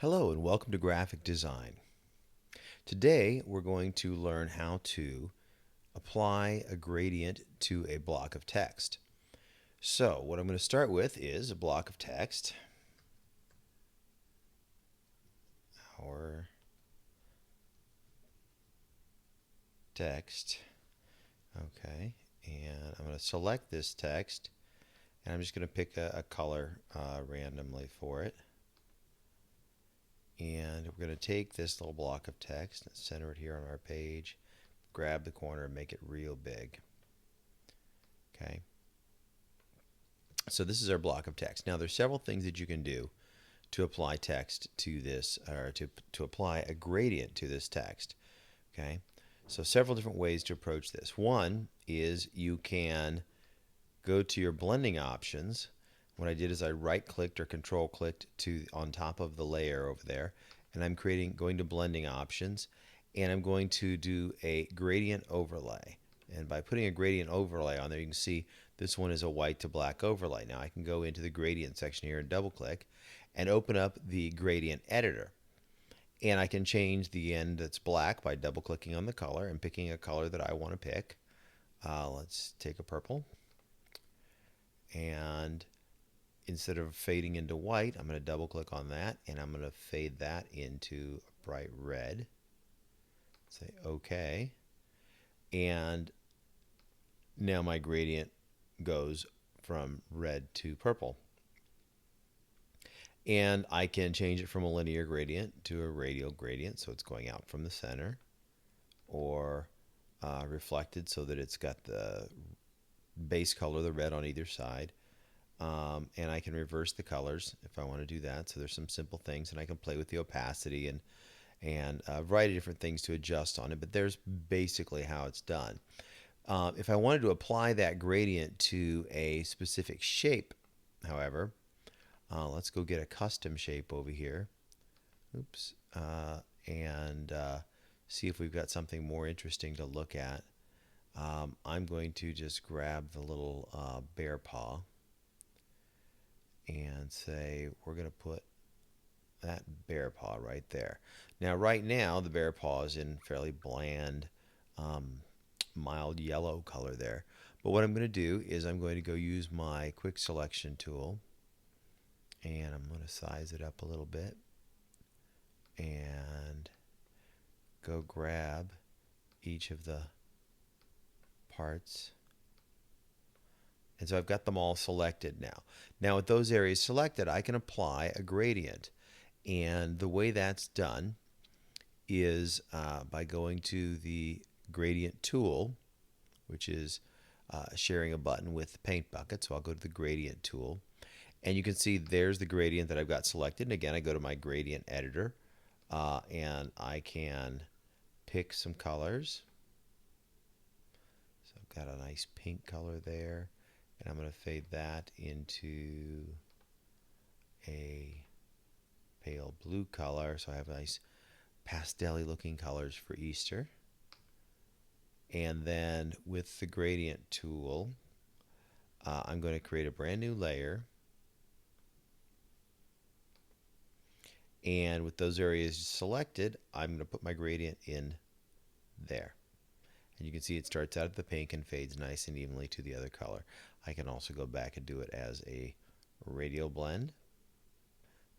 Hello and welcome to Graphic Design. Today we're going to learn how to apply a gradient to a block of text. So what I'm going to start with is a block of text. Our text. Okay, and I'm going to select this text and I'm just going to pick a color randomly for it. And we're going to take this little block of text and center it here on our page, grab the corner and make it real big. Okay. So this is our block of text. Now there's several things that you can do to apply text to this, or to apply a gradient to this text. Okay. So several different ways to approach this. One is you can go to your blending options. What I did is I right-clicked or control-clicked on top of the layer over there, and I'm going to blending options, and I'm going to do a gradient overlay. And by putting a gradient overlay on there, you can see this one is a white to black overlay. Now I can go into the gradient section here and double-click and open up the gradient editor. And I can change the end that's black by double-clicking on the color and picking a color that I want to pick. Let's take a purple. And instead of fading into white, I'm going to double click on that and I'm going to fade that into a bright red. Say OK. And now my gradient goes from red to purple. And I can change it from a linear gradient to a radial gradient, so it's going out from the center, or reflected so that it's got the base color, the red, on either side. And I can reverse the colors if I want to do that. So there's some simple things, and I can play with the opacity and a variety of different things to adjust on it. But there's basically how it's done. If I wanted to apply that gradient to a specific shape, however, let's go get a custom shape over here. Oops. And see if we've got something more interesting to look at. I'm going to just grab the little bear paw and say we're going to put that bear paw right there. Now right now the bear paw is in fairly bland mild yellow color there, but what I'm going to do is I'm going to go use my quick selection tool and I'm going to size it up a little bit and go grab each of the parts. And so I've got them all selected now. Now with those areas selected, I can apply a gradient. And the way that's done is by going to the gradient tool, which is sharing a button with the paint bucket. So I'll go to the gradient tool. And you can see there's the gradient that I've got selected. And again, I go to my gradient editor and I can pick some colors. So I've got a nice pink color there. And I'm going to fade that into a pale blue color. So I have nice pastel-y looking colors for Easter. And then with the gradient tool, I'm going to create a brand new layer. And with those areas selected, I'm going to put my gradient in there. And you can see it starts out at the pink and fades nice and evenly to the other color. I can also go back and do it as a radial blend.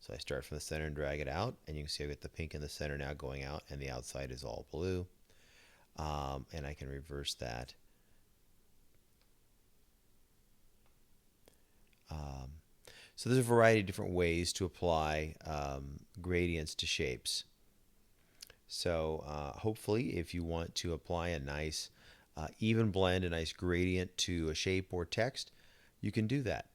So I start from the center and drag it out, and you can see I've got the pink in the center now going out, and the outside is all blue. And I can reverse that. So there's a variety of different ways to apply gradients to shapes. So hopefully if you want to apply a nice even blend, a nice gradient to a shape or text, you can do that.